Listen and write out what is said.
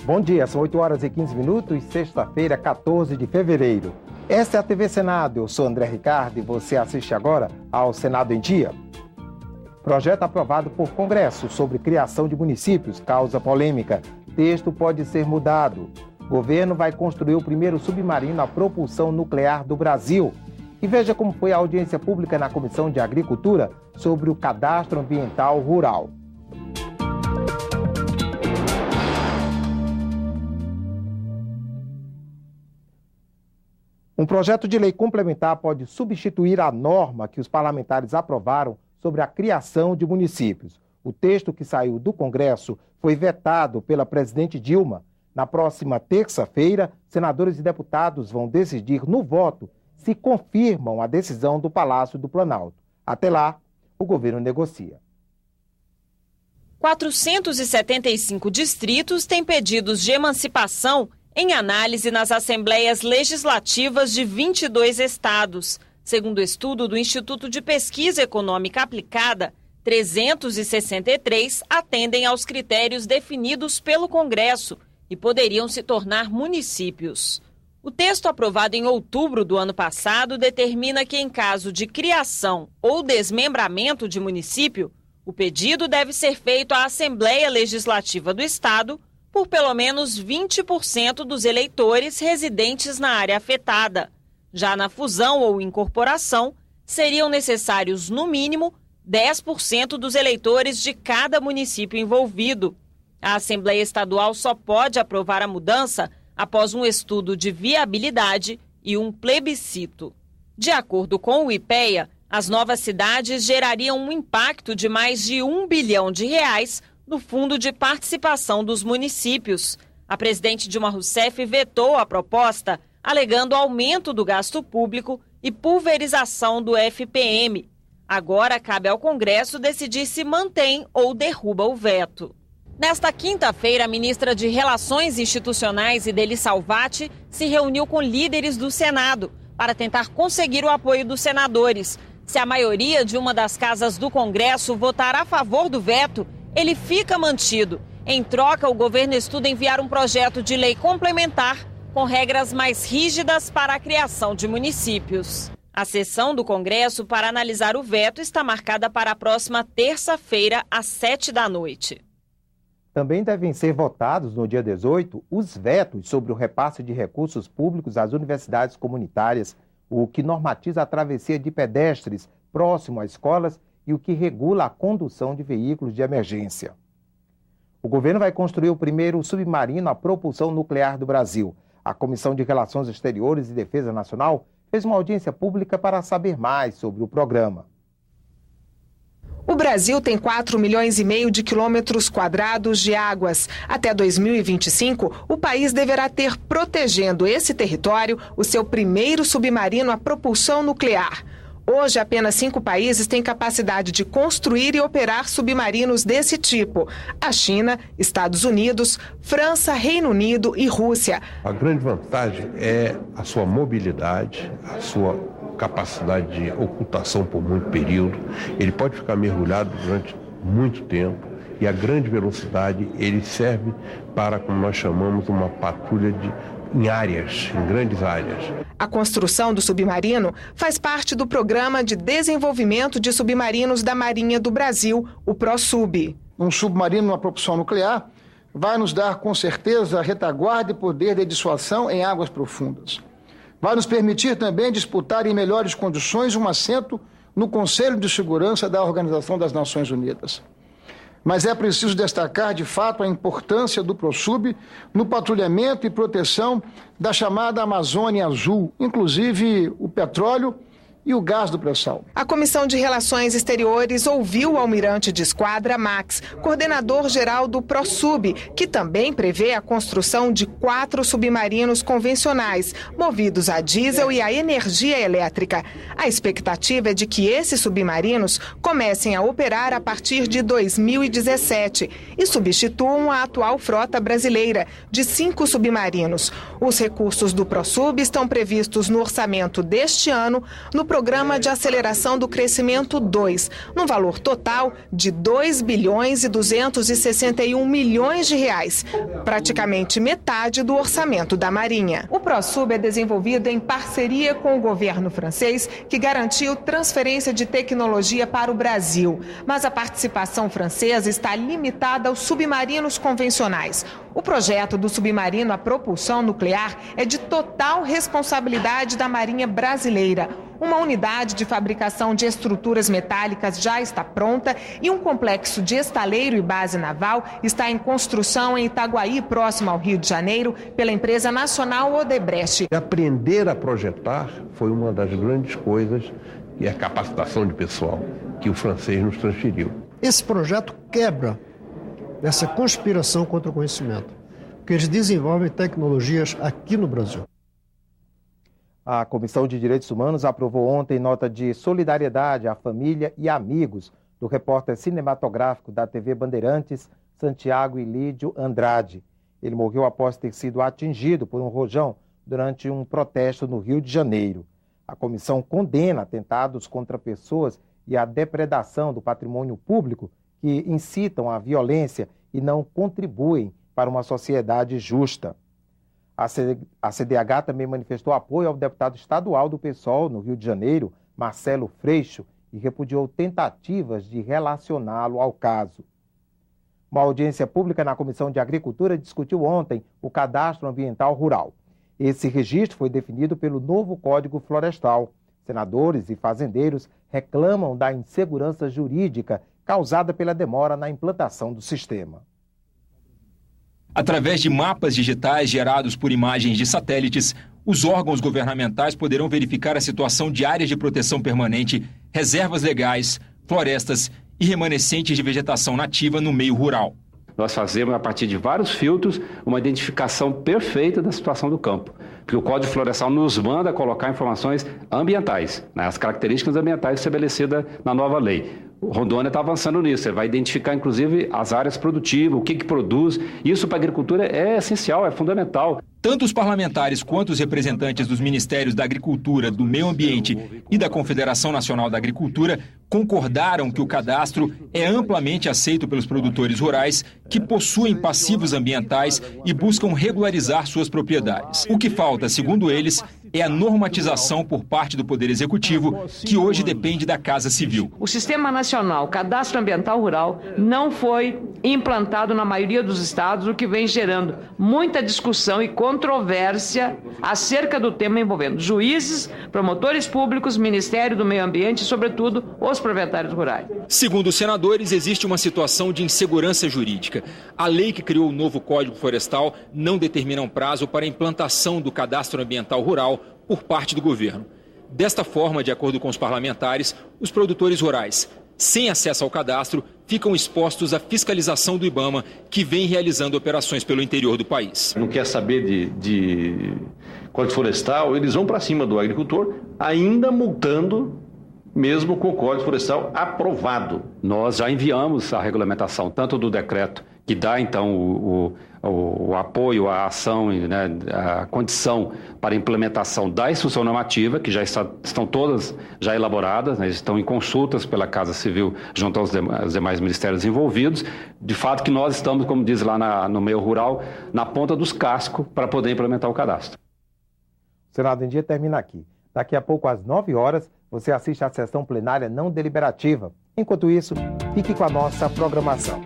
Bom dia, são 8 horas e 15 minutos, sexta-feira, 14 de fevereiro. Esta é a TV Senado, eu sou André Ricardo e você assiste agora ao Senado em Dia. Projeto aprovado por Congresso sobre criação de municípios causa polêmica. Texto pode ser mudado. Governo vai construir o primeiro submarino a propulsão nuclear do Brasil. E veja como foi a audiência pública na Comissão de Agricultura sobre o Cadastro Ambiental Rural. Um projeto de lei complementar pode substituir a norma que os parlamentares aprovaram sobre a criação de municípios. O texto que saiu do Congresso foi vetado pela presidente Dilma. Na próxima terça-feira, senadores e deputados vão decidir no voto se confirmam a decisão do Palácio do Planalto. Até lá, o governo negocia. 475 distritos têm pedidos de emancipação em análise nas assembleias legislativas de 22 estados. Segundo estudo do Instituto de Pesquisa Econômica Aplicada, 363 atendem aos critérios definidos pelo Congresso e poderiam se tornar municípios. O texto aprovado em outubro do ano passado determina que, em caso de criação ou desmembramento de município, o pedido deve ser feito à Assembleia Legislativa do Estado por pelo menos 20% dos eleitores residentes na área afetada. Já na fusão ou incorporação, seriam necessários, no mínimo, 10% dos eleitores de cada município envolvido. A Assembleia Estadual só pode aprovar a mudança após um estudo de viabilidade e um plebiscito. De acordo com o IPEA, as novas cidades gerariam um impacto de mais de R$1 bilhão no Fundo de Participação dos Municípios. A presidente Dilma Rousseff vetou a proposta, alegando aumento do gasto público e pulverização do FPM. Agora cabe ao Congresso decidir se mantém ou derruba o veto. Nesta quinta-feira, a ministra de Relações Institucionais, Idely Salvati, se reuniu com líderes do Senado para tentar conseguir o apoio dos senadores. Se a maioria de uma das casas do Congresso votar a favor do veto, ele fica mantido. Em troca, o governo estuda enviar um projeto de lei complementar com regras mais rígidas para a criação de municípios. A sessão do Congresso para analisar o veto está marcada para a próxima terça-feira, às 19h. Também devem ser votados no dia 18 os vetos sobre o repasse de recursos públicos às universidades comunitárias, o que normatiza a travessia de pedestres próximo a escolas e o que regula a condução de veículos de emergência. O governo vai construir o primeiro submarino a propulsão nuclear do Brasil. A Comissão de Relações Exteriores e Defesa Nacional fez uma audiência pública para saber mais sobre o programa. O Brasil tem 4,5 milhões de quilômetros quadrados de águas. Até 2025, o país deverá ter, protegendo esse território, o seu primeiro submarino a propulsão nuclear. Hoje, apenas 5 países têm capacidade de construir e operar submarinos desse tipo: a China, Estados Unidos, França, Reino Unido e Rússia. A grande vantagem é a sua mobilidade, a sua capacidade de ocultação por muito período. Ele pode ficar mergulhado durante muito tempo e a grande velocidade, ele serve para, como nós chamamos, uma patrulha em áreas, em grandes áreas. A construção do submarino faz parte do Programa de Desenvolvimento de Submarinos da Marinha do Brasil, o ProSub. Um submarino a propulsão nuclear vai nos dar, com certeza, retaguarda e poder de dissuasão em águas profundas. Vai nos permitir também disputar em melhores condições um assento no Conselho de Segurança da Organização das Nações Unidas. Mas é preciso destacar, de fato, a importância do ProSub no patrulhamento e proteção da chamada Amazônia Azul, inclusive o petróleo e o gás do pré-sal. A Comissão de Relações Exteriores ouviu o almirante de esquadra Max, coordenador-geral do ProSub, que também prevê a construção de 4 submarinos convencionais, movidos a diesel e a energia elétrica. A expectativa é de que esses submarinos comecem a operar a partir de 2017 e substituam a atual frota brasileira, de 5 submarinos. Os recursos do ProSub estão previstos no orçamento deste ano, no Programa de Aceleração do Crescimento 2, num valor total de R$ 2.261 bilhões, praticamente metade do orçamento da Marinha. O ProSub é desenvolvido em parceria com o governo francês, que garantiu transferência de tecnologia para o Brasil. Mas a participação francesa está limitada aos submarinos convencionais. O projeto do submarino a propulsão nuclear é de total responsabilidade da Marinha Brasileira. Uma unidade de fabricação de estruturas metálicas já está pronta e um complexo de estaleiro e base naval está em construção em Itaguaí, próximo ao Rio de Janeiro, pela empresa nacional Odebrecht. Aprender a projetar foi uma das grandes coisas, e a capacitação de pessoal que o francês nos transferiu. Esse projeto quebra essa conspiração contra o conhecimento, porque eles desenvolvem tecnologias aqui no Brasil. A Comissão de Direitos Humanos aprovou ontem nota de solidariedade à família e amigos do repórter cinematográfico da TV Bandeirantes, Santiago Ilídio Andrade. Ele morreu após ter sido atingido por um rojão durante um protesto no Rio de Janeiro. A comissão condena atentados contra pessoas e a depredação do patrimônio público que incitam à violência e não contribuem para uma sociedade justa. A CDH também manifestou apoio ao deputado estadual do PSOL no Rio de Janeiro, Marcelo Freixo, e repudiou tentativas de relacioná-lo ao caso. Uma audiência pública na Comissão de Agricultura discutiu ontem o Cadastro Ambiental Rural. Esse registro foi definido pelo novo Código Florestal. Senadores e fazendeiros reclamam da insegurança jurídica causada pela demora na implantação do sistema. Através de mapas digitais gerados por imagens de satélites, os órgãos governamentais poderão verificar a situação de áreas de proteção permanente, reservas legais, florestas e remanescentes de vegetação nativa no meio rural. Nós fazemos, a partir de vários filtros, uma identificação perfeita da situação do campo. Porque o Código Florestal nos manda colocar informações ambientais, né, as características ambientais estabelecidas na nova lei. O Rondônia está avançando nisso, ele vai identificar inclusive as áreas produtivas, o que produz. Isso para a agricultura é essencial, é fundamental. Tanto os parlamentares quanto os representantes dos Ministérios da Agricultura, do Meio Ambiente e da Confederação Nacional da Agricultura concordaram que o cadastro é amplamente aceito pelos produtores rurais que possuem passivos ambientais e buscam regularizar suas propriedades. O que falta, segundo eles, é a normatização por parte do Poder Executivo, que hoje depende da Casa Civil. O Sistema Nacional Cadastro Ambiental Rural não foi implantado na maioria dos estados, o que vem gerando muita discussão e controvérsia acerca do tema envolvendo juízes, promotores públicos, Ministério do Meio Ambiente e, sobretudo, os proprietários rurais. Segundo os senadores, existe uma situação de insegurança jurídica. A lei que criou o novo Código Florestal não determina um prazo para a implantação do Cadastro Ambiental Rural por parte do governo. Desta forma, de acordo com os parlamentares, os produtores rurais, sem acesso ao cadastro, ficam expostos à fiscalização do IBAMA, que vem realizando operações pelo interior do país. Não quer saber de Código Florestal, eles vão para cima do agricultor, ainda multando, mesmo com o Código Florestal aprovado. Nós já enviamos a regulamentação, tanto do decreto, que dá então o apoio à ação, né, a condição para a implementação da instrução normativa, que já estão todas já elaboradas, né, estão em consultas pela Casa Civil junto aos demais ministérios envolvidos. De fato que nós estamos, como diz lá no meio rural, na ponta dos cascos para poder implementar o cadastro. O Senado em Dia termina aqui. Daqui a pouco, às 9 horas, você assiste à sessão plenária não deliberativa. Enquanto isso, fique com a nossa programação.